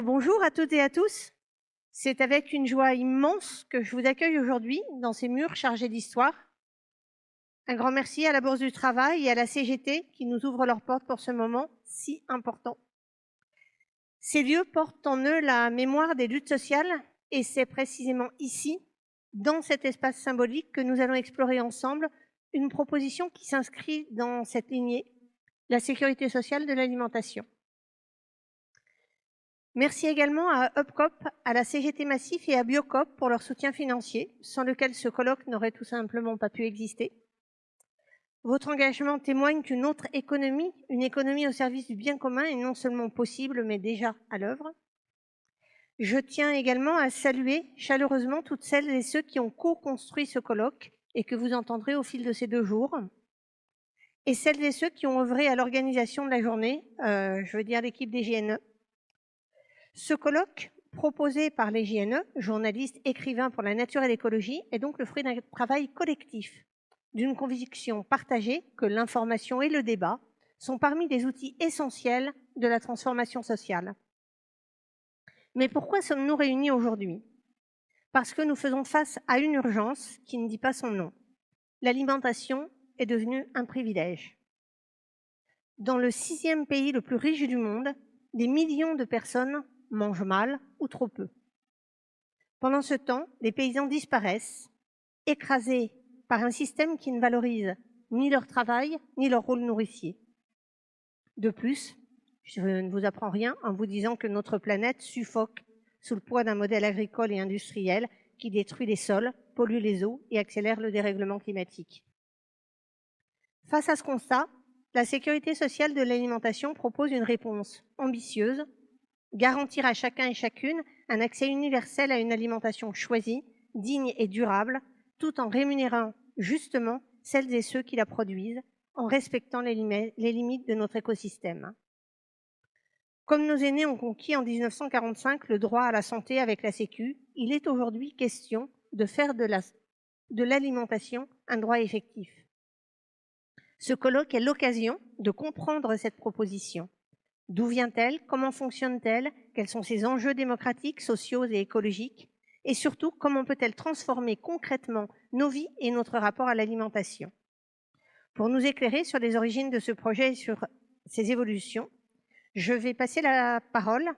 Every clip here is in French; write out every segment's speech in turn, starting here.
Bonjour à toutes et à tous. C'est avec une joie immense que je vous accueille aujourd'hui dans ces murs chargés d'histoire. Un grand merci à la Bourse du Travail et à la CGT qui nous ouvrent leurs portes pour ce moment si important. Ces lieux portent en eux la mémoire des luttes sociales et c'est précisément ici, dans cet espace symbolique, que nous allons explorer ensemble une proposition qui s'inscrit dans cette lignée, la sécurité sociale de l'alimentation. Merci également à UpCoop, à la CGT Massif et à Biocoop pour leur soutien financier, sans lequel ce colloque n'aurait tout simplement pas pu exister. Votre engagement témoigne qu'une autre économie, une économie au service du bien commun, est non seulement possible, mais déjà à l'œuvre. Je tiens également à saluer chaleureusement toutes celles et ceux qui ont co-construit ce colloque et que vous entendrez au fil de ces 2 jours, et celles et ceux qui ont œuvré à l'organisation de la journée, je veux dire l'équipe des JNE. Ce colloque, proposé par les JNE, journalistes, écrivains pour la nature et l'écologie, est donc le fruit d'un travail collectif, d'une conviction partagée que l'information et le débat sont parmi les outils essentiels de la transformation sociale. Mais pourquoi sommes-nous réunis aujourd'hui? Parce que nous faisons face à une urgence qui ne dit pas son nom. L'alimentation est devenue un privilège. Dans le 6e pays le plus riche du monde, des millions de personnes mangent mal ou trop peu. Pendant ce temps, les paysans disparaissent, écrasés par un système qui ne valorise ni leur travail, ni leur rôle nourricier. De plus, je ne vous apprends rien en vous disant que notre planète suffoque sous le poids d'un modèle agricole et industriel qui détruit les sols, pollue les eaux et accélère le dérèglement climatique. Face à ce constat, la sécurité sociale de l'alimentation propose une réponse ambitieuse: garantir à chacun et chacune un accès universel à une alimentation choisie, digne et durable, tout en rémunérant justement celles et ceux qui la produisent, en respectant les limites de notre écosystème. Comme nos aînés ont conquis en 1945 le droit à la santé avec la Sécu, il est aujourd'hui question de faire de l'alimentation un droit effectif. Ce colloque est l'occasion de comprendre cette proposition. D'où vient-elle? Comment fonctionne-t-elle? Quels sont ses enjeux démocratiques, sociaux et écologiques? Et surtout, comment peut-elle transformer concrètement nos vies et notre rapport à l'alimentation? Pour nous éclairer sur les origines de ce projet et sur ses évolutions, je vais passer la parole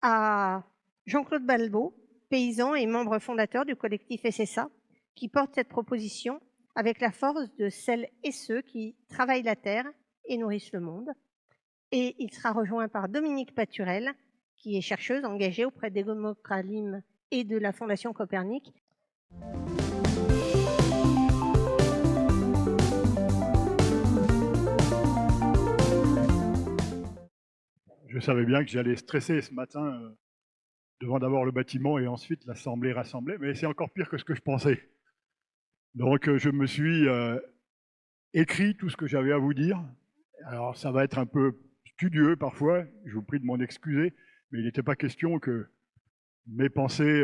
à Jean-Claude Balbo, paysan et membre fondateur du collectif SSA, qui porte cette proposition avec la force de celles et ceux qui travaillent la terre et nourrissent le monde. Et il sera rejoint par Dominique Paturel, qui est chercheuse engagée auprès d'Egomocalim et de la Fondation Copernic. Je savais bien que j'allais stresser ce matin devant d'abord le bâtiment et ensuite l'Assemblée rassemblée, mais c'est encore pire que ce que je pensais. Donc je me suis écrit tout ce que j'avais à vous dire. Alors ça va être un peu studieux parfois, je vous prie de m'en excuser, mais il n'était pas question que mes pensées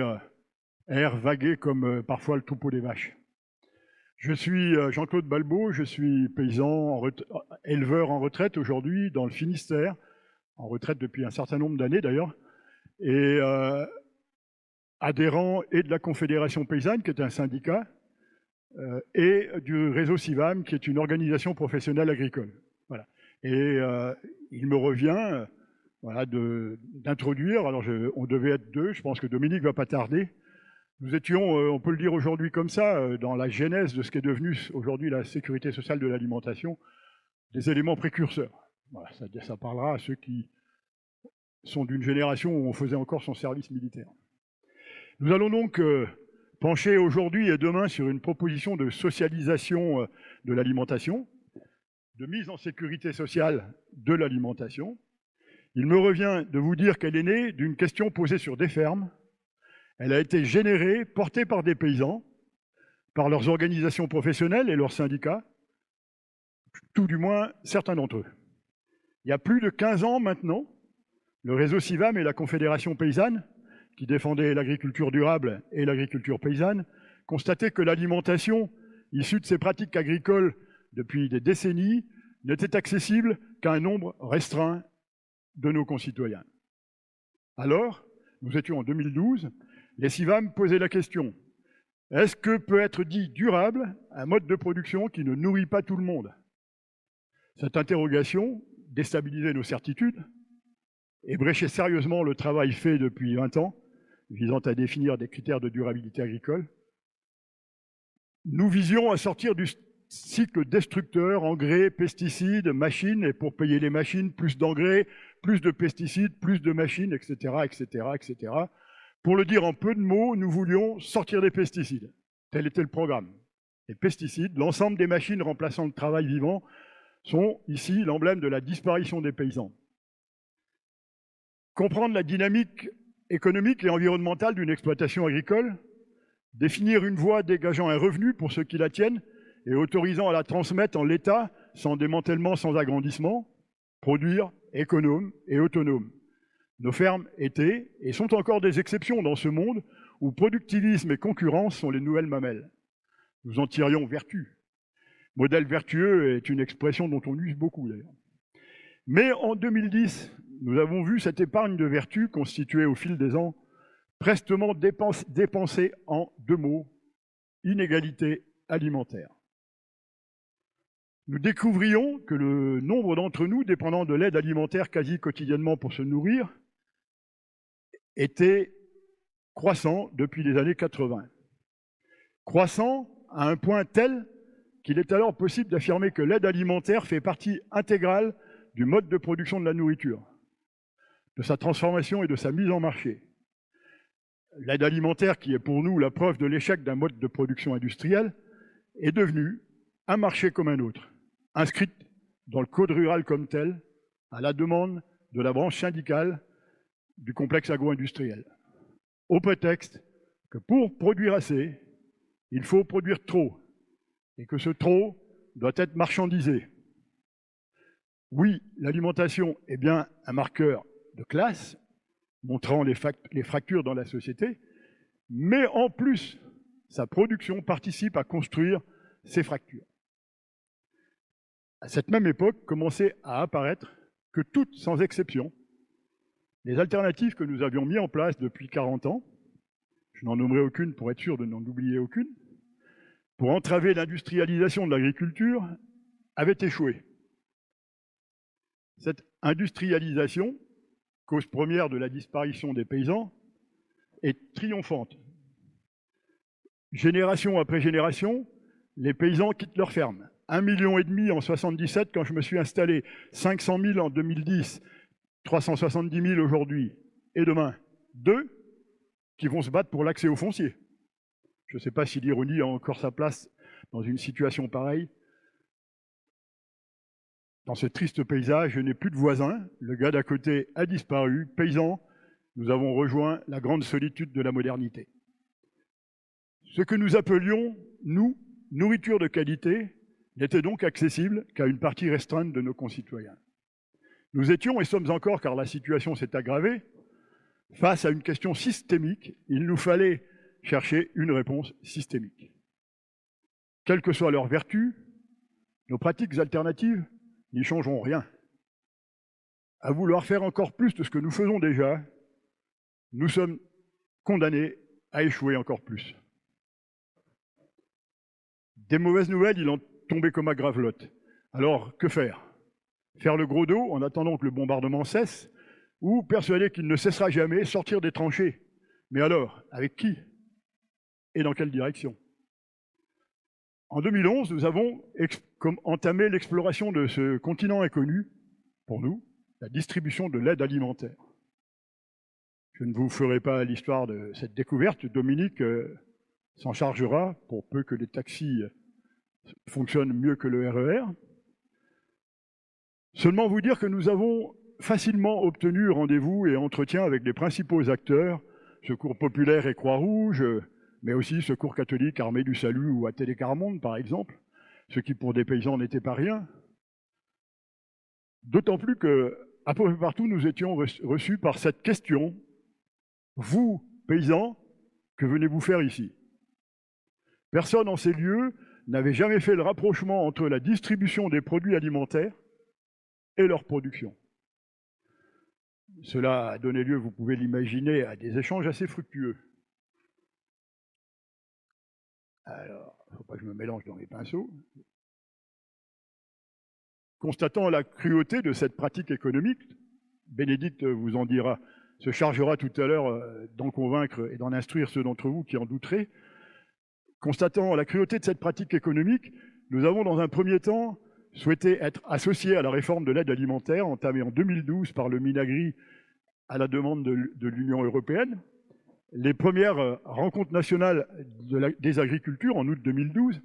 errent vaguer comme parfois le troupeau des vaches. Je suis Jean-Claude Balbo, je suis paysan, éleveur en retraite aujourd'hui dans le Finistère, en retraite depuis un certain nombre d'années d'ailleurs, et adhérent et de la Confédération paysanne, qui est un syndicat, et du réseau CIVAM, qui est une organisation professionnelle agricole. Voilà. Et il me revient voilà, d'introduire, alors on devait être 2, je pense que Dominique ne va pas tarder. Nous étions, on peut le dire aujourd'hui comme ça, dans la genèse de ce qui est devenu aujourd'hui la sécurité sociale de l'alimentation, des éléments précurseurs. Voilà, ça parlera à ceux qui sont d'une génération où on faisait encore son service militaire. Nous allons donc pencher aujourd'hui et demain sur une proposition de socialisation de l'alimentation, de mise en sécurité sociale de l'alimentation. Il me revient de vous dire qu'elle est née d'une question posée sur des fermes. Elle a été générée, portée par des paysans, par leurs organisations professionnelles et leurs syndicats, tout du moins certains d'entre eux. Il y a plus de 15 ans maintenant, le réseau CIVAM et la Confédération paysanne, qui défendait l'agriculture durable et l'agriculture paysanne, constataient que l'alimentation issue de ces pratiques agricoles depuis des décennies n'était accessible qu'à un nombre restreint de nos concitoyens. Alors, nous étions en 2012, les CIVAM posaient la question: est-ce que peut être dit durable un mode de production qui ne nourrit pas tout le monde? Cette interrogation déstabilisait nos certitudes et bréchait sérieusement le travail fait depuis 20 ans visant à définir des critères de durabilité agricole. Nous visions à sortir du cycle destructeur, engrais, pesticides, machines, et pour payer les machines, plus d'engrais, plus de pesticides, plus de machines, etc., etc., etc. Pour le dire en peu de mots, nous voulions sortir des pesticides. Tel était le programme. Les pesticides, l'ensemble des machines remplaçant le travail vivant, sont ici l'emblème de la disparition des paysans. Comprendre la dynamique économique et environnementale d'une exploitation agricole, définir une voie dégageant un revenu pour ceux qui la tiennent et autorisant à la transmettre en l'état, sans démantèlement, sans agrandissement, produire économe et autonome. Nos fermes étaient et sont encore des exceptions dans ce monde où productivisme et concurrence sont les nouvelles mamelles. Nous en tirions vertu. Modèle vertueux est une expression dont on use beaucoup d'ailleurs. Mais en 2010, nous avons vu cette épargne de vertu constituée au fil des ans, prestement dépensée en deux mots: inégalité alimentaire. Nous découvrions que le nombre d'entre nous dépendant de l'aide alimentaire quasi quotidiennement pour se nourrir était croissant depuis les années 80. Croissant à un point tel qu'il est alors possible d'affirmer que l'aide alimentaire fait partie intégrale du mode de production de la nourriture, de sa transformation et de sa mise en marché. L'aide alimentaire, qui est pour nous la preuve de l'échec d'un mode de production industriel, est devenue un marché comme un autre, inscrite dans le code rural comme tel, à la demande de la branche syndicale du complexe agro-industriel, au prétexte que pour produire assez, il faut produire trop, et que ce trop doit être marchandisé. Oui, l'alimentation est bien un marqueur de classe, montrant les fractures dans la société, mais en plus, sa production participe à construire ces fractures. À cette même époque, commençait à apparaître que toutes, sans exception, les alternatives que nous avions mises en place depuis 40 ans, je n'en nommerai aucune pour être sûr de n'en oublier aucune, pour entraver l'industrialisation de l'agriculture, avaient échoué. Cette industrialisation, cause première de la disparition des paysans, est triomphante. Génération après génération, les paysans quittent leurs fermes. 1,5 million en 1977 quand je me suis installé, 500 000 en 2010, 370 000 aujourd'hui, et demain, 2 qui vont se battre pour l'accès au foncier. Je ne sais pas si l'ironie a encore sa place dans une situation pareille. Dans ce triste paysage, je n'ai plus de voisins, le gars d'à côté a disparu, paysans, nous avons rejoint la grande solitude de la modernité. Ce que nous appelions, nous, nourriture de qualité, n'était donc accessible qu'à une partie restreinte de nos concitoyens. Nous étions, et sommes encore, car la situation s'est aggravée, face à une question systémique. Il nous fallait chercher une réponse systémique. Quelles que soient leurs vertus, nos pratiques alternatives n'y changeront rien. À vouloir faire encore plus de ce que nous faisons déjà, nous sommes condamnés à échouer encore plus. Des mauvaises nouvelles, il en tombait comme à gravelotte. Alors, que faire? Faire le gros dos en attendant que le bombardement cesse, ou persuader qu'il ne cessera jamais, sortir des tranchées? Mais alors, avec qui? Et dans quelle direction? En 2011, nous avons entamé l'exploration de ce continent inconnu, pour nous, la distribution de l'aide alimentaire. Je ne vous ferai pas l'histoire de cette découverte, Dominique s'en chargera, pour peu que les taxis fonctionnent mieux que le RER. Seulement vous dire que nous avons facilement obtenu rendez-vous et entretien avec les principaux acteurs, Secours populaire et Croix-Rouge, mais aussi Secours catholique, Armée du Salut ou à Télécarmonde, par exemple, ce qui pour des paysans n'était pas rien. D'autant plus qu'à peu partout, nous étions reçus par cette question. Vous, paysans, que venez-vous faire ici? Personne en ces lieux n'avait jamais fait le rapprochement entre la distribution des produits alimentaires et leur production. Cela a donné lieu, vous pouvez l'imaginer, à des échanges assez fructueux. Alors, il ne faut pas que je me mélange dans les pinceaux. Constatant la cruauté de cette pratique économique, Bénédicte vous en dira, se chargera tout à l'heure d'en convaincre et d'en instruire ceux d'entre vous qui en douteraient. Constatant la cruauté de cette pratique économique, nous avons dans un premier temps souhaité être associés à la réforme de l'aide alimentaire entamée en 2012 par le Minagri à la demande de l'Union européenne. Les premières rencontres nationales des agricultures en août 2012,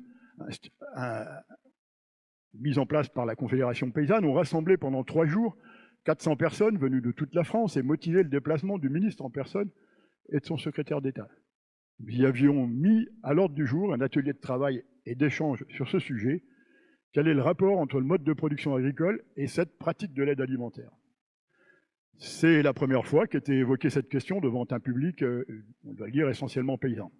mises en place par la Confédération paysanne, ont rassemblé pendant 3 jours 400 personnes venues de toute la France et motivé le déplacement du ministre en personne et de son secrétaire d'État. Nous y avions mis à l'ordre du jour un atelier de travail et d'échange sur ce sujet. Quel est le rapport entre le mode de production agricole et cette pratique de l'aide alimentaire? C'est la première fois qu'était évoquée cette question devant un public, on doit le dire, essentiellement paysan.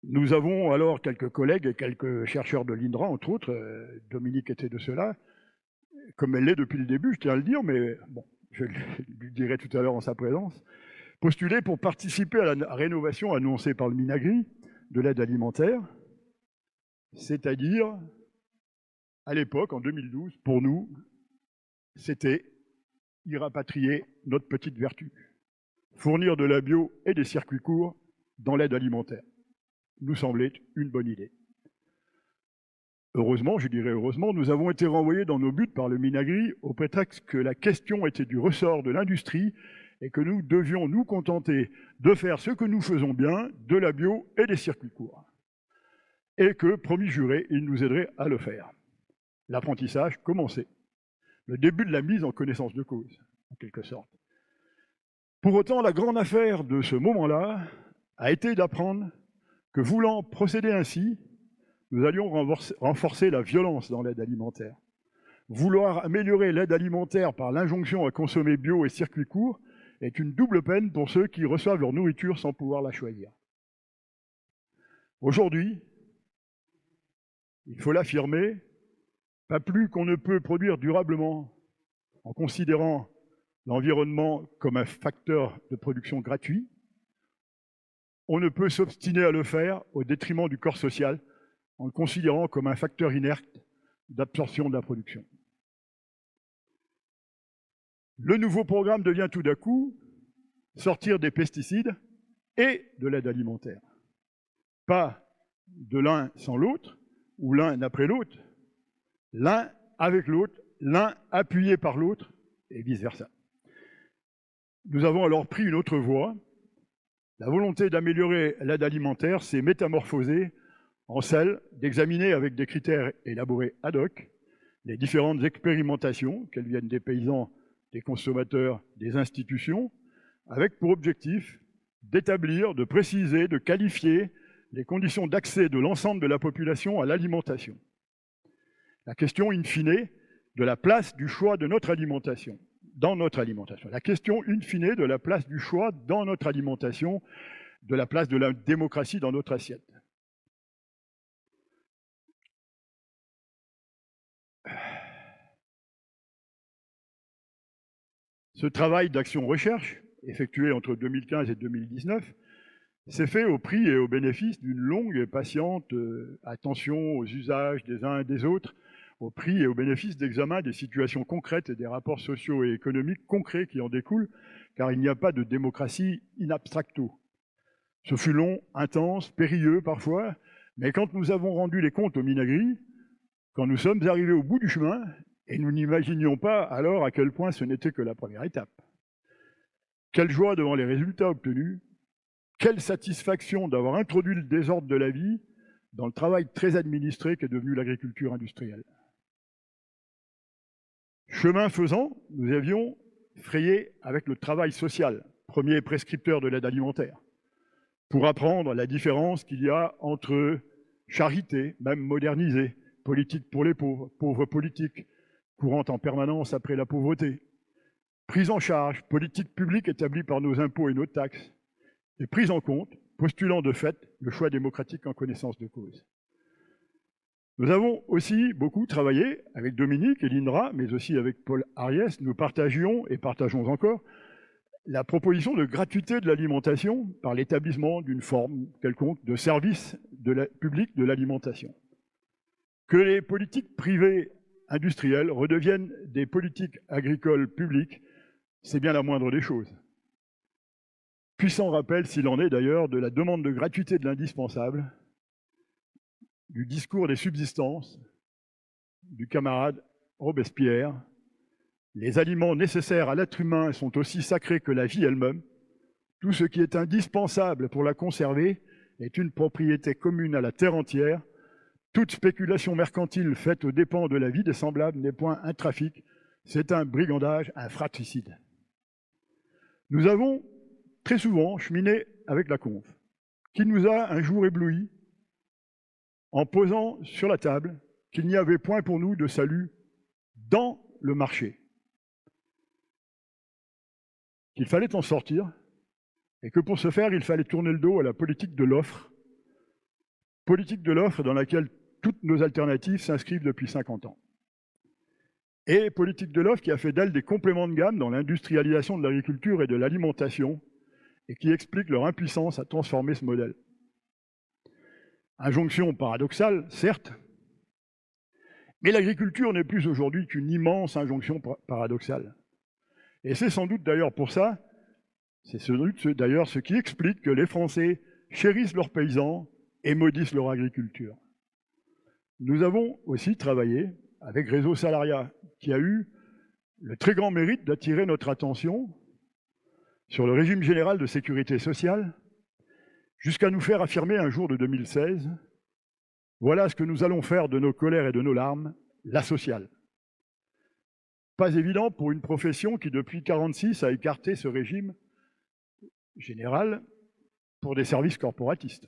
Nous avons alors quelques collègues et quelques chercheurs de l'INRA, entre autres, Dominique était de cela, comme elle l'est depuis le début, je tiens à le dire, mais bon, je lui dirai tout à l'heure en sa présence, postulé pour participer à la rénovation annoncée par le Minagri de l'aide alimentaire, c'est-à-dire, à l'époque, en 2012, pour nous, c'était y rapatrier notre petite vertu, fournir de la bio et des circuits courts dans l'aide alimentaire. Nous semblait une bonne idée. Heureusement, je dirais heureusement, nous avons été renvoyés dans nos buts par le Minagri au prétexte que la question était du ressort de l'industrie et que nous devions nous contenter de faire ce que nous faisons bien, de la bio et des circuits courts. Et que, promis juré, il nous aiderait à le faire. L'apprentissage commençait. Le début de la mise en connaissance de cause, en quelque sorte. Pour autant, la grande affaire de ce moment-là a été d'apprendre que, voulant procéder ainsi, nous allions renforcer la violence dans l'aide alimentaire. Vouloir améliorer l'aide alimentaire par l'injonction à consommer bio et circuits courts est une double peine pour ceux qui reçoivent leur nourriture sans pouvoir la choisir. Aujourd'hui, il faut l'affirmer, pas plus qu'on ne peut produire durablement en considérant l'environnement comme un facteur de production gratuit, on ne peut s'obstiner à le faire au détriment du corps social en le considérant comme un facteur inerte d'absorption de la production. Le nouveau programme devient tout d'un coup sortir des pesticides et de l'aide alimentaire. Pas de l'un sans l'autre, ou l'un après l'autre, l'un avec l'autre, l'un appuyé par l'autre, et vice-versa. Nous avons alors pris une autre voie. La volonté d'améliorer l'aide alimentaire s'est métamorphosée en celle d'examiner avec des critères élaborés ad hoc les différentes expérimentations, qu'elles viennent des paysans, des consommateurs, des institutions, avec pour objectif d'établir, de préciser, de qualifier les conditions d'accès de l'ensemble de la population à l'alimentation. La question, in fine, de la place du choix de notre alimentation, dans notre alimentation. La question, in fine, de la place du choix dans notre alimentation, de la place de la démocratie dans notre assiette. Ce travail d'action-recherche, effectué entre 2015 et 2019, s'est fait au prix et au bénéfice d'une longue et patiente attention aux usages des uns et des autres, au prix et au bénéfice d'examen des situations concrètes et des rapports sociaux et économiques concrets qui en découlent, car il n'y a pas de démocratie in abstracto. Ce fut long, intense, périlleux parfois, mais quand nous avons rendu les comptes au Minagri, quand nous sommes arrivés au bout du chemin, et nous n'imaginions pas alors à quel point ce n'était que la première étape. Quelle joie devant les résultats obtenus, quelle satisfaction d'avoir introduit le désordre de la vie dans le travail très administré qu'est devenu l'agriculture industrielle. Chemin faisant, nous avions frayé avec le travail social, premier prescripteur de l'aide alimentaire, pour apprendre la différence qu'il y a entre charité, même modernisée, politique pour les pauvres, pauvres politiques, courante en permanence après la pauvreté, prise en charge, politique publique établie par nos impôts et nos taxes, et prise en compte, postulant de fait le choix démocratique en connaissance de cause. Nous avons aussi beaucoup travaillé avec Dominique et l'INRA, mais aussi avec Paul Ariès. Nous partagions et partageons encore la proposition de gratuité de l'alimentation par l'établissement d'une forme quelconque de service public de l'alimentation. Que les politiques privées industrielles redeviennent des politiques agricoles publiques, c'est bien la moindre des choses. Puissant rappel, s'il en est d'ailleurs, de la demande de gratuité de l'indispensable, du discours des subsistances, du camarade Robespierre. Les aliments nécessaires à l'être humain sont aussi sacrés que la vie elle-même. Tout ce qui est indispensable pour la conserver est une propriété commune à la terre entière. Toute spéculation mercantile faite aux dépens de la vie des semblables n'est point un trafic, c'est un brigandage, un fratricide. Nous avons très souvent cheminé avec la conf, qui nous a un jour éblouis en posant sur la table qu'il n'y avait point pour nous de salut dans le marché, qu'il fallait en sortir et que pour ce faire, il fallait tourner le dos à la politique de l'offre dans laquelle toutes nos alternatives s'inscrivent depuis 50 ans. Et politique de l'offre qui a fait d'elles des compléments de gamme dans l'industrialisation de l'agriculture et de l'alimentation et qui explique leur impuissance à transformer ce modèle. Injonction paradoxale, certes, mais l'agriculture n'est plus aujourd'hui qu'une immense injonction paradoxale. Et c'est sans doute d'ailleurs pour ça, c'est sans doute d'ailleurs ce qui explique que les Français chérissent leurs paysans et maudissent leur agriculture. Nous avons aussi travaillé avec Réseau Salariat, qui a eu le très grand mérite d'attirer notre attention sur le régime général de sécurité sociale, jusqu'à nous faire affirmer un jour de 2016 « Voilà ce que nous allons faire de nos colères et de nos larmes, la sociale ». Pas évident pour une profession qui, depuis 1946, a écarté ce régime général pour des services corporatistes.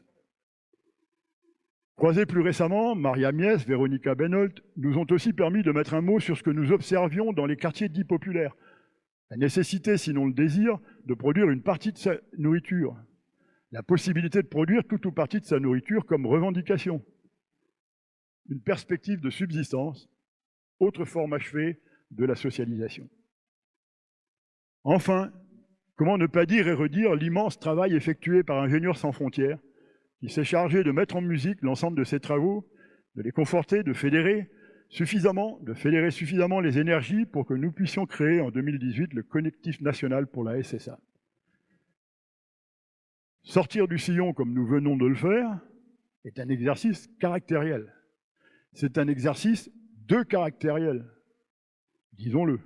Croisés plus récemment, Maria Mies, Véronica Benholt nous ont aussi permis de mettre un mot sur ce que nous observions dans les quartiers dits populaires. La nécessité, sinon le désir, de produire une partie de sa nourriture. La possibilité de produire tout ou partie de sa nourriture comme revendication. Une perspective de subsistance, autre forme achevée de la socialisation. Enfin, comment ne pas dire et redire l'immense travail effectué par Ingénieurs sans frontières, qui s'est chargé de mettre en musique l'ensemble de ces travaux, de les conforter, de fédérer suffisamment les énergies pour que nous puissions créer en 2018 le collectif national pour la SSA. Sortir du sillon comme nous venons de le faire est un exercice caractériel. C'est un exercice de caractériel, disons-le.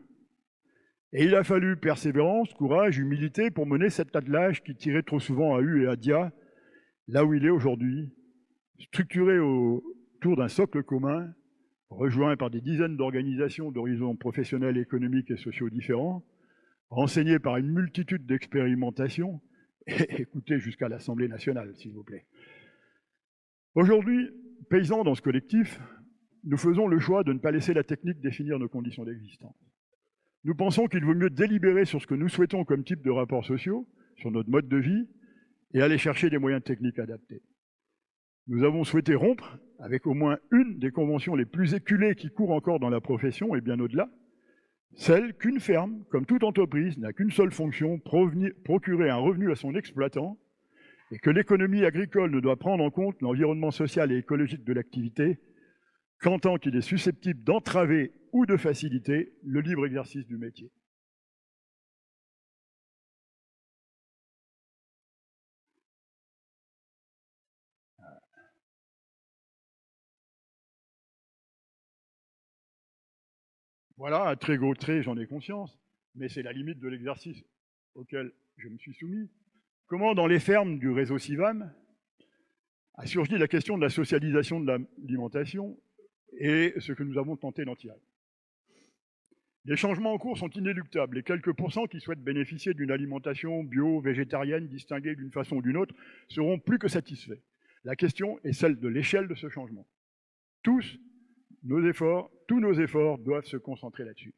Et il a fallu persévérance, courage, humilité pour mener cet attelage qui tirait trop souvent à U et à Dia, là où il est aujourd'hui, structuré autour d'un socle commun, rejoint par des dizaines d'organisations d'horizons professionnels, économiques et sociaux différents, renseigné par une multitude d'expérimentations, et écoutez jusqu'à l'Assemblée nationale, s'il vous plaît. Aujourd'hui, paysans dans ce collectif, nous faisons le choix de ne pas laisser la technique définir nos conditions d'existence. Nous pensons qu'il vaut mieux délibérer sur ce que nous souhaitons comme type de rapports sociaux, sur notre mode de vie, et aller chercher des moyens techniques adaptés. Nous avons souhaité rompre avec au moins une des conventions les plus éculées qui courent encore dans la profession, et bien au-delà, celle qu'une ferme, comme toute entreprise, n'a qu'une seule fonction, procurer un revenu à son exploitant, et que l'économie agricole ne doit prendre en compte l'environnement social et écologique de l'activité qu'en tant qu'il est susceptible d'entraver ou de faciliter le libre exercice du métier. Voilà, un très gros trait, j'en ai conscience, mais c'est la limite de l'exercice auquel je me suis soumis. Comment, dans les fermes du réseau CIVAM, a surgi la question de la socialisation de l'alimentation et ce que nous avons tenté d'en tirer. Les changements en cours sont inéluctables. Les quelques pourcents qui souhaitent bénéficier d'une alimentation bio, végétarienne, distinguée d'une façon ou d'une autre, seront plus que satisfaits. La question est celle de l'échelle de ce changement. Tous nos efforts doivent se concentrer là-dessus.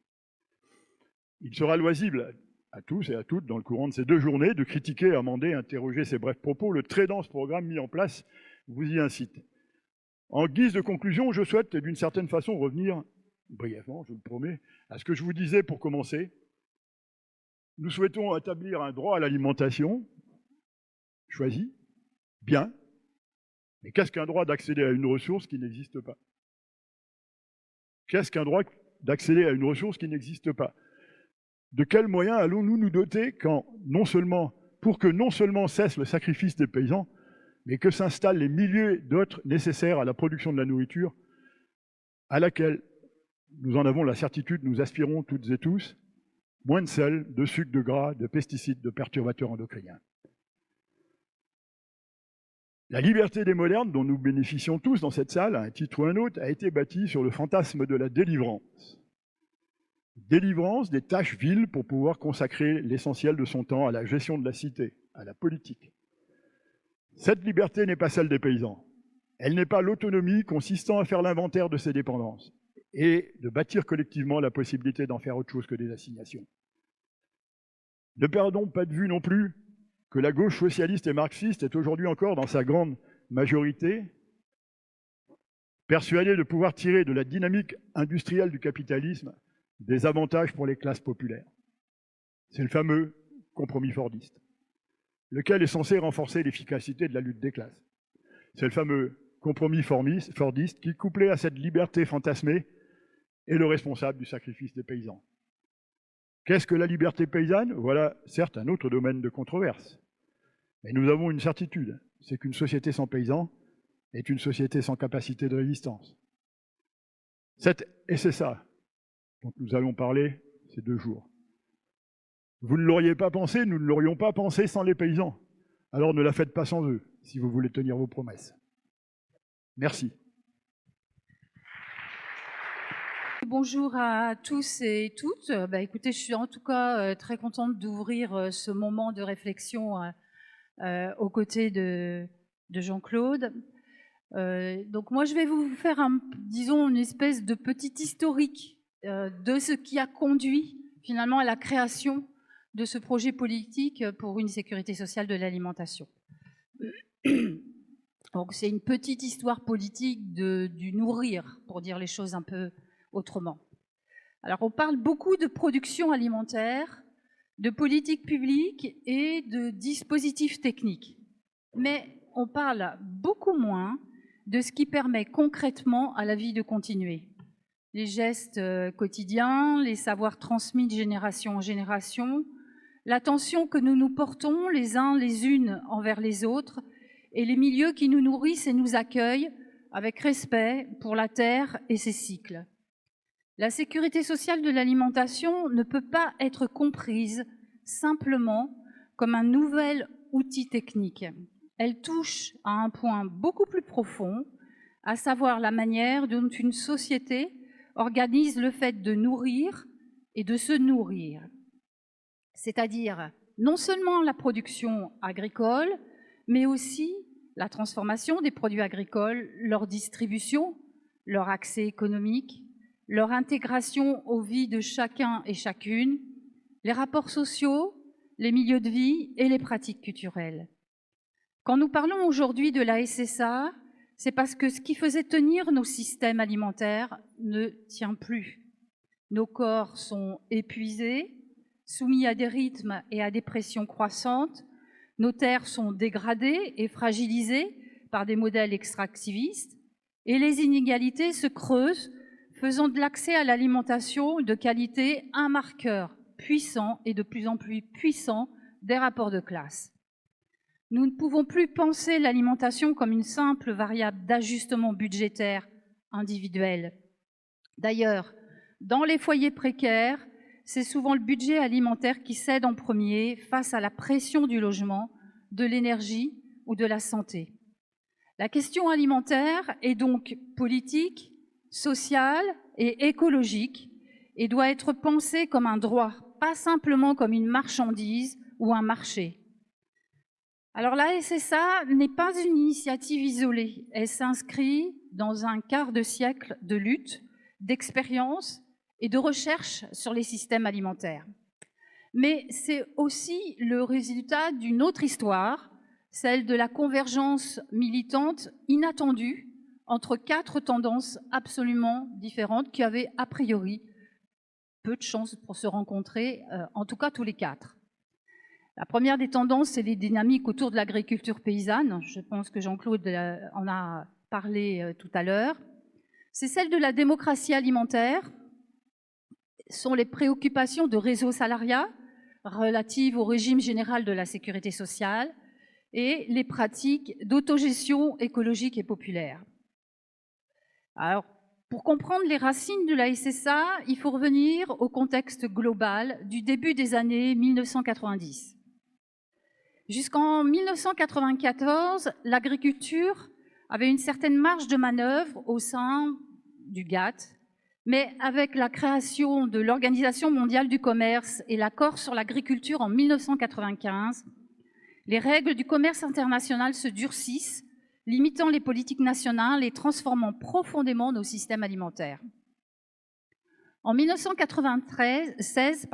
Il sera loisible à tous et à toutes, dans le courant de ces 2 journées, de critiquer, amender, interroger ces brefs propos. Le très dense programme mis en place vous y incite. En guise de conclusion, je souhaite d'une certaine façon revenir, brièvement, je vous le promets, à ce que je vous disais pour commencer. Nous souhaitons établir un droit à l'alimentation, choisi, bien, mais qu'est-ce qu'un droit d'accéder à une ressource qui n'existe pas? Qu'est-ce qu'un droit d'accéder à une ressource qui n'existe pas? De quels moyens allons-nous nous doter pour que non seulement cesse le sacrifice des paysans, mais que s'installent les milliers d'autres nécessaires à la production de la nourriture, à laquelle, nous en avons la certitude, nous aspirons toutes et tous, moins de sel, de sucre, de gras, de pesticides, de perturbateurs endocriniens. La liberté des modernes, dont nous bénéficions tous dans cette salle, à un titre ou un autre, a été bâtie sur le fantasme de la délivrance. Délivrance des tâches viles pour pouvoir consacrer l'essentiel de son temps à la gestion de la cité, à la politique. Cette liberté n'est pas celle des paysans. Elle n'est pas l'autonomie consistant à faire l'inventaire de ses dépendances et de bâtir collectivement la possibilité d'en faire autre chose que des assignations. Ne perdons pas de vue non plus que la gauche socialiste et marxiste est aujourd'hui encore, dans sa grande majorité, persuadée de pouvoir tirer de la dynamique industrielle du capitalisme des avantages pour les classes populaires. C'est le fameux compromis fordiste, lequel est censé renforcer l'efficacité de la lutte des classes. C'est le fameux compromis fordiste qui, couplé à cette liberté fantasmée, est le responsable du sacrifice des paysans. Qu'est-ce que la liberté paysanne? Voilà certes un autre domaine de controverse. Mais nous avons une certitude, c'est qu'une société sans paysans est une société sans capacité de résistance. Et c'est ça dont nous allons parler ces 2 jours. Vous ne l'auriez pas pensé, nous ne l'aurions pas pensé sans les paysans. Alors ne la faites pas sans eux, si vous voulez tenir vos promesses. Merci. Bonjour à tous et toutes. Écoutez, je suis en tout cas très contente d'ouvrir ce moment de réflexion aux côtés de Jean-Claude. Donc moi, je vais vous faire, disons, une espèce de petit historique de ce qui a conduit finalement à la création de ce projet politique pour une sécurité sociale de l'alimentation. Donc c'est une petite histoire politique du nourrir, pour dire les choses un peu autrement. Alors on parle beaucoup de production alimentaire, de politique publique et de dispositifs techniques. Mais on parle beaucoup moins de ce qui permet concrètement à la vie de continuer. Les gestes quotidiens, les savoirs transmis de génération en génération, l'attention que nous nous portons les uns les unes envers les autres et les milieux qui nous nourrissent et nous accueillent avec respect pour la terre et ses cycles. La sécurité sociale de l'alimentation ne peut pas être comprise simplement comme un nouvel outil technique. Elle touche à un point beaucoup plus profond, à savoir la manière dont une société organise le fait de nourrir et de se nourrir. C'est-à-dire non seulement la production agricole, mais aussi la transformation des produits agricoles, leur distribution, leur accès économique, leur intégration aux vies de chacun et chacune, les rapports sociaux, les milieux de vie et les pratiques culturelles. Quand nous parlons aujourd'hui de la SSA, c'est parce que ce qui faisait tenir nos systèmes alimentaires ne tient plus. Nos corps sont épuisés, soumis à des rythmes et à des pressions croissantes. Nos terres sont dégradées et fragilisées par des modèles extractivistes et les inégalités se creusent, faisant de l'accès à l'alimentation de qualité un marqueur puissant et de plus en plus puissant des rapports de classe. Nous ne pouvons plus penser l'alimentation comme une simple variable d'ajustement budgétaire individuel. D'ailleurs, dans les foyers précaires, c'est souvent le budget alimentaire qui cède en premier face à la pression du logement, de l'énergie ou de la santé. La question alimentaire est donc politique, sociale et écologique, et doit être pensée comme un droit, pas simplement comme une marchandise ou un marché. Alors la SSA n'est pas une initiative isolée, elle s'inscrit dans un quart de siècle de lutte, d'expérience et de recherche sur les systèmes alimentaires. Mais c'est aussi le résultat d'une autre histoire, celle de la convergence militante inattendue entre 4 tendances absolument différentes qui avaient a priori peu de chances pour se rencontrer, en tout cas tous les 4. La première des tendances, c'est les dynamiques autour de l'agriculture paysanne. Je pense que Jean-Claude en a parlé tout à l'heure. C'est celle de la démocratie alimentaire, sont les préoccupations de réseau salariat relatives au régime général de la sécurité sociale et les pratiques d'autogestion écologique et populaire. Alors, pour comprendre les racines de la SSA, il faut revenir au contexte global du début des années 1990. Jusqu'en 1994, l'agriculture avait une certaine marge de manœuvre au sein du GATT, mais avec la création de l'Organisation mondiale du commerce et l'accord sur l'agriculture en 1995, les règles du commerce international se durcissent, limitant les politiques nationales et transformant profondément nos systèmes alimentaires. En 1996,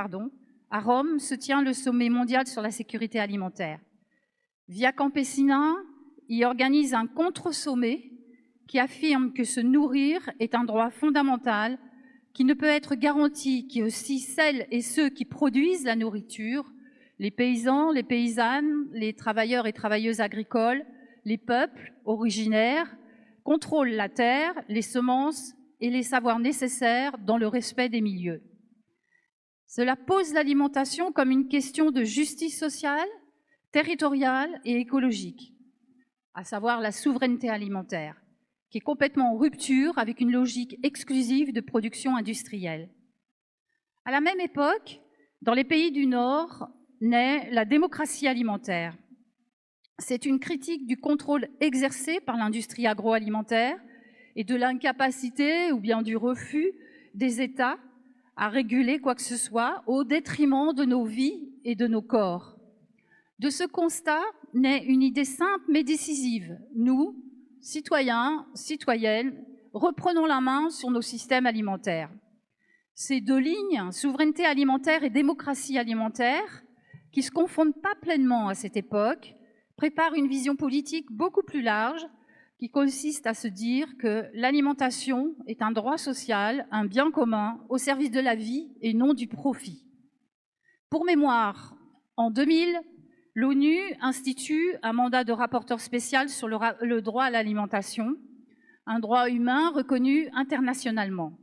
à Rome, se tient le sommet mondial sur la sécurité alimentaire. Via Campesina y organise un contre-sommet qui affirme que se nourrir est un droit fondamental qui ne peut être garanti que si celles et ceux qui produisent la nourriture, les paysans, les paysannes, les travailleurs et travailleuses agricoles, les peuples originaires, contrôlent la terre, les semences et les savoirs nécessaires dans le respect des milieux. Cela pose l'alimentation comme une question de justice sociale, territoriale et écologique, à savoir la souveraineté alimentaire, qui est complètement en rupture avec une logique exclusive de production industrielle. À la même époque, dans les pays du Nord, naît la démocratie alimentaire. C'est une critique du contrôle exercé par l'industrie agroalimentaire et de l'incapacité ou bien du refus des États à réguler quoi que ce soit au détriment de nos vies et de nos corps. De ce constat naît une idée simple mais décisive. Nous, citoyens, citoyennes, reprenons la main sur nos systèmes alimentaires. Ces deux lignes, souveraineté alimentaire et démocratie alimentaire, qui ne se confondent pas pleinement à cette époque, préparent une vision politique beaucoup plus large qui consiste à se dire que l'alimentation est un droit social, un bien commun au service de la vie et non du profit. Pour mémoire, en 2000, l'ONU institue un mandat de rapporteur spécial sur le droit à l'alimentation, un droit humain reconnu internationalement.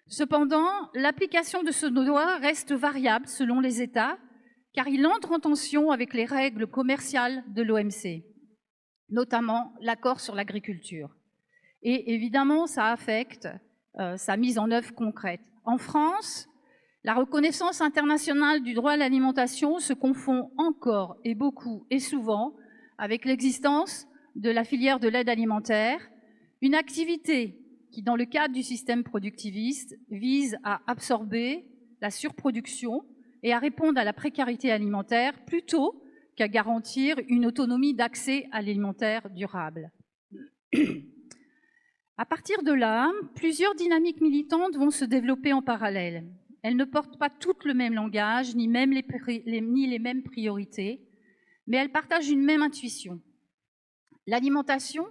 Cependant, l'application de ce droit reste variable selon les États, car il entre en tension avec les règles commerciales de l'OMC, notamment l'accord sur l'agriculture. Et évidemment, ça affecte sa mise en œuvre concrète. En France, la reconnaissance internationale du droit à l'alimentation se confond encore et beaucoup et souvent avec l'existence de la filière de l'aide alimentaire, une activité qui, dans le cadre du système productiviste, vise à absorber la surproduction et à répondre à la précarité alimentaire plutôt qu'à garantir une autonomie d'accès à l'alimentaire durable. À partir de là, plusieurs dynamiques militantes vont se développer en parallèle. Elles ne portent pas toutes le même langage, ni les mêmes priorités, mais elles partagent une même intuition. L'alimentation,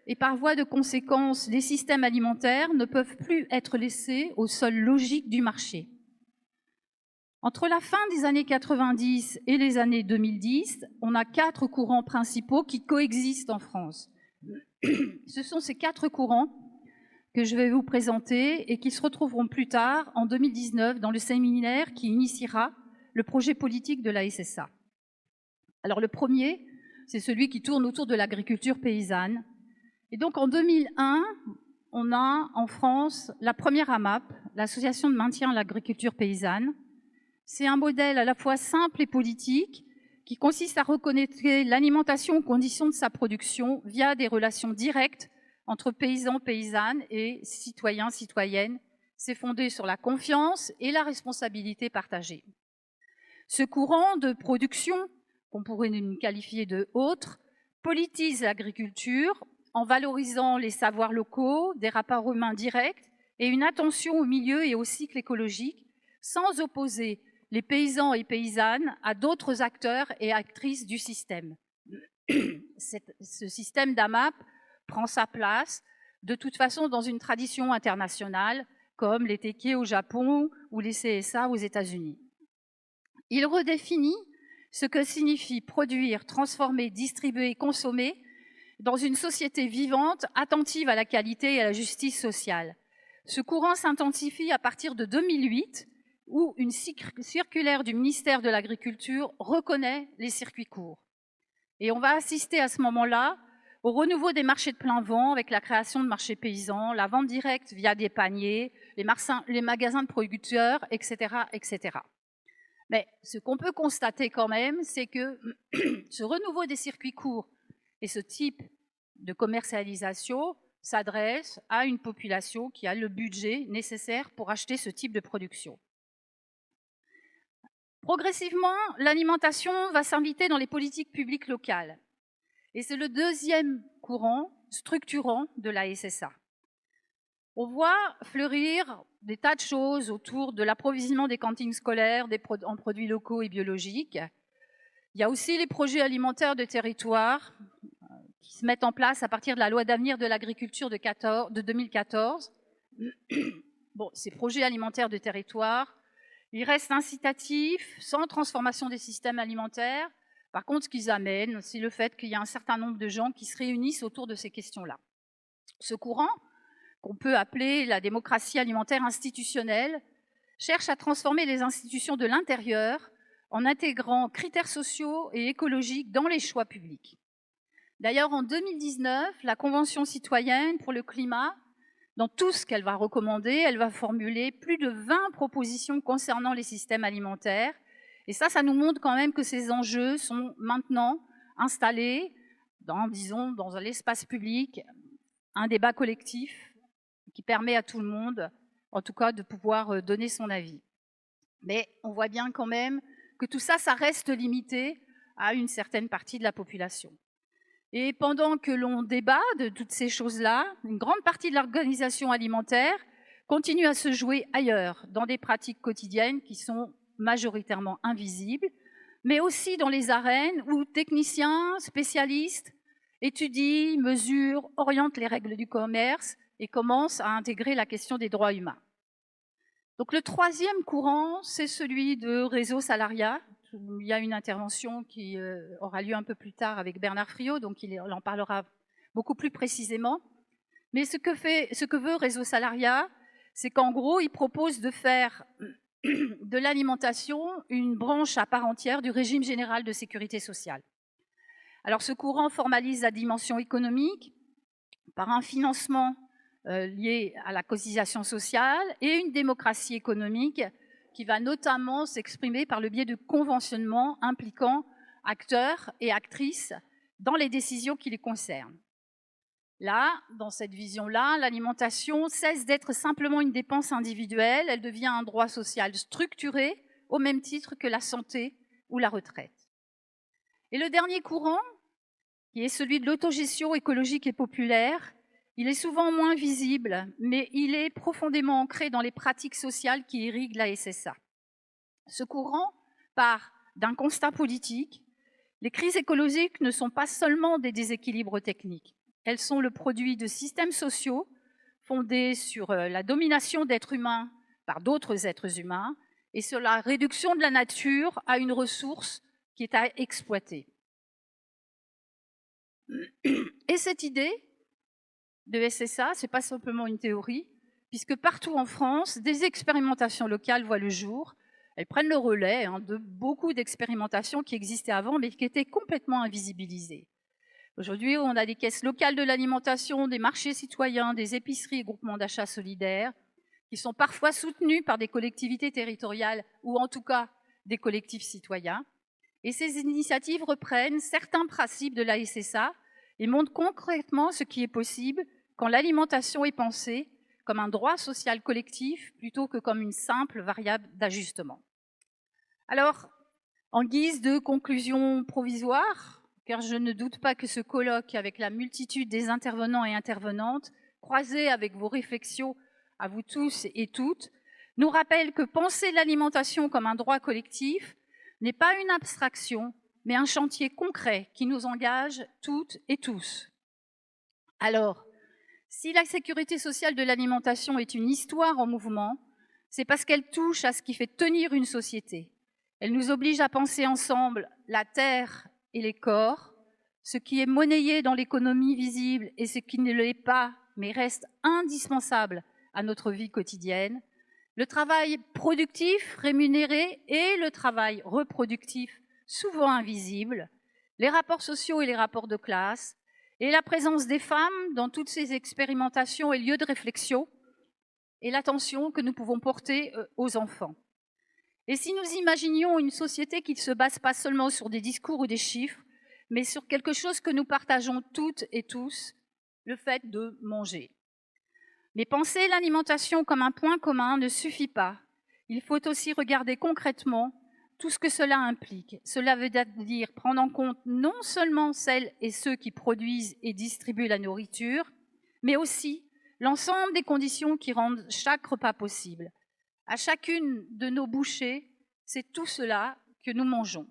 et par voie de conséquence, les systèmes alimentaires ne peuvent plus être laissés aux seules logiques du marché. Entre la fin des années 90 et les années 2010, on a 4 courants principaux qui coexistent en France. Ce sont ces 4 courants que je vais vous présenter et qui se retrouveront plus tard, en 2019, dans le séminaire qui initiera le projet politique de la SSA. Alors le premier, c'est celui qui tourne autour de l'agriculture paysanne. Et donc en 2001, on a en France la première AMAP, l'Association de maintien de l'agriculture paysanne. C'est un modèle à la fois simple et politique qui consiste à reconnaître l'alimentation aux conditions de sa production via des relations directes entre paysans, paysannes et citoyens, citoyennes C'est fondé sur la confiance et la responsabilité partagée. Ce courant de production, qu'on pourrait qualifier de autre, politise l'agriculture en valorisant les savoirs locaux, des rapports humains directs et une attention au milieu et au cycle écologique, sans opposer les paysans et paysannes à d'autres acteurs et actrices du système. Ce système d'AMAP prend sa place de toute façon dans une tradition internationale, comme les teikei au Japon ou les CSA aux États-Unis. Il redéfinit ce que signifie produire, transformer, distribuer, consommer dans une société vivante, attentive à la qualité et à la justice sociale. Ce courant s'intensifie à partir de 2008, où une circulaire du ministère de l'Agriculture reconnaît les circuits courts. Et on va assister à ce moment-là au renouveau des marchés de plein vent avec la création de marchés paysans, la vente directe via des paniers, les magasins de producteurs, etc., etc. Mais ce qu'on peut constater quand même, c'est que ce renouveau des circuits courts et ce type de commercialisation s'adresse à une population qui a le budget nécessaire pour acheter ce type de production. Progressivement, l'alimentation va s'inviter dans les politiques publiques locales. Et c'est le deuxième courant structurant de la SSA. On voit fleurir des tas de choses autour de l'approvisionnement des cantines scolaires en produits locaux et biologiques. Il y a aussi les projets alimentaires de territoire qui se mettent en place à partir de la loi d'avenir de l'agriculture de 2014. Bon, ces projets alimentaires de territoire, ils restent incitatifs, sans transformation des systèmes alimentaires. Par contre, ce qu'ils amènent, c'est le fait qu'il y a un certain nombre de gens qui se réunissent autour de ces questions-là. Ce courant, qu'on peut appeler la démocratie alimentaire institutionnelle, cherche à transformer les institutions de l'intérieur en intégrant critères sociaux et écologiques dans les choix publics. D'ailleurs, en 2019, la Convention citoyenne pour le climat, dans tout ce qu'elle va recommander, elle va formuler plus de 20 propositions concernant les systèmes alimentaires. Et ça nous montre quand même que ces enjeux sont maintenant installés dans, disons, dans l'espace public, un débat collectif qui permet à tout le monde, en tout cas, de pouvoir donner son avis. Mais on voit bien quand même que tout ça, ça reste limité à une certaine partie de la population. Et pendant que l'on débat de toutes ces choses-là, une grande partie de l'organisation alimentaire continue à se jouer ailleurs, dans des pratiques quotidiennes qui sont majoritairement invisibles, mais aussi dans les arènes où techniciens, spécialistes étudient, mesurent, orientent les règles du commerce et commencent à intégrer la question des droits humains. Donc le troisième courant, c'est celui de Réseau Salariat. Il y a une intervention qui aura lieu un peu plus tard avec Bernard Friot, donc il en parlera beaucoup plus précisément. Mais ce que veut Réseau Salariat, c'est qu'en gros, il propose de faire de l'alimentation une branche à part entière du régime général de sécurité sociale. Alors ce courant formalise la dimension économique par un financement lié à la cotisation sociale et une démocratie économique qui va notamment s'exprimer par le biais de conventionnements impliquant acteurs et actrices dans les décisions qui les concernent. Là, dans cette vision-là, l'alimentation cesse d'être simplement une dépense individuelle, elle devient un droit social structuré au même titre que la santé ou la retraite. Et le dernier courant, qui est celui de l'autogestion écologique et populaire, il est souvent moins visible, mais il est profondément ancré dans les pratiques sociales qui irriguent la SSA. Ce courant part d'un constat politique. Les crises écologiques ne sont pas seulement des déséquilibres techniques. Elles sont le produit de systèmes sociaux fondés sur la domination d'êtres humains par d'autres êtres humains et sur la réduction de la nature à une ressource qui est à exploiter. Et cette idée de SSA, ce n'est pas simplement une théorie, puisque partout en France, des expérimentations locales voient le jour. Elles prennent le relais de beaucoup d'expérimentations qui existaient avant, mais qui étaient complètement invisibilisées. Aujourd'hui, on a des caisses locales de l'alimentation, des marchés citoyens, des épiceries et groupements d'achat solidaires, qui sont parfois soutenus par des collectivités territoriales, ou en tout cas des collectifs citoyens. Et ces initiatives reprennent certains principes de la SSA et montrent concrètement ce qui est possible quand l'alimentation est pensée comme un droit social collectif plutôt que comme une simple variable d'ajustement. Alors, en guise de conclusion provisoire, car je ne doute pas que ce colloque, avec la multitude des intervenants et intervenantes, croisé avec vos réflexions à vous tous et toutes, nous rappelle que penser l'alimentation comme un droit collectif n'est pas une abstraction, mais un chantier concret qui nous engage toutes et tous. Alors, si la sécurité sociale de l'alimentation est une histoire en mouvement, c'est parce qu'elle touche à ce qui fait tenir une société. Elle nous oblige à penser ensemble la terre et les corps, ce qui est monnayé dans l'économie visible et ce qui ne l'est pas, mais reste indispensable à notre vie quotidienne, le travail productif, rémunéré et le travail reproductif, souvent invisible, les rapports sociaux et les rapports de classe, et la présence des femmes dans toutes ces expérimentations et lieux de réflexion, et l'attention que nous pouvons porter aux enfants. Et si nous imaginions une société qui ne se base pas seulement sur des discours ou des chiffres, mais sur quelque chose que nous partageons toutes et tous, le fait de manger. Mais penser l'alimentation comme un point commun ne suffit pas. Il faut aussi regarder concrètement tout ce que cela implique. Cela veut dire prendre en compte non seulement celles et ceux qui produisent et distribuent la nourriture, mais aussi l'ensemble des conditions qui rendent chaque repas possible. À chacune de nos bouchées, c'est tout cela que nous mangeons.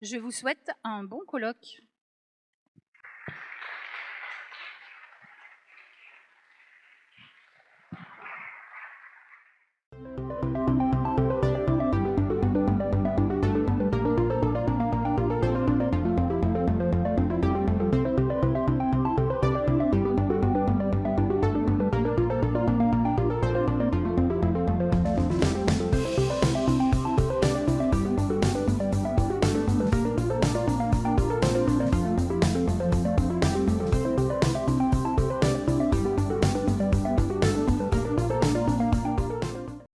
Je vous souhaite un bon colloque.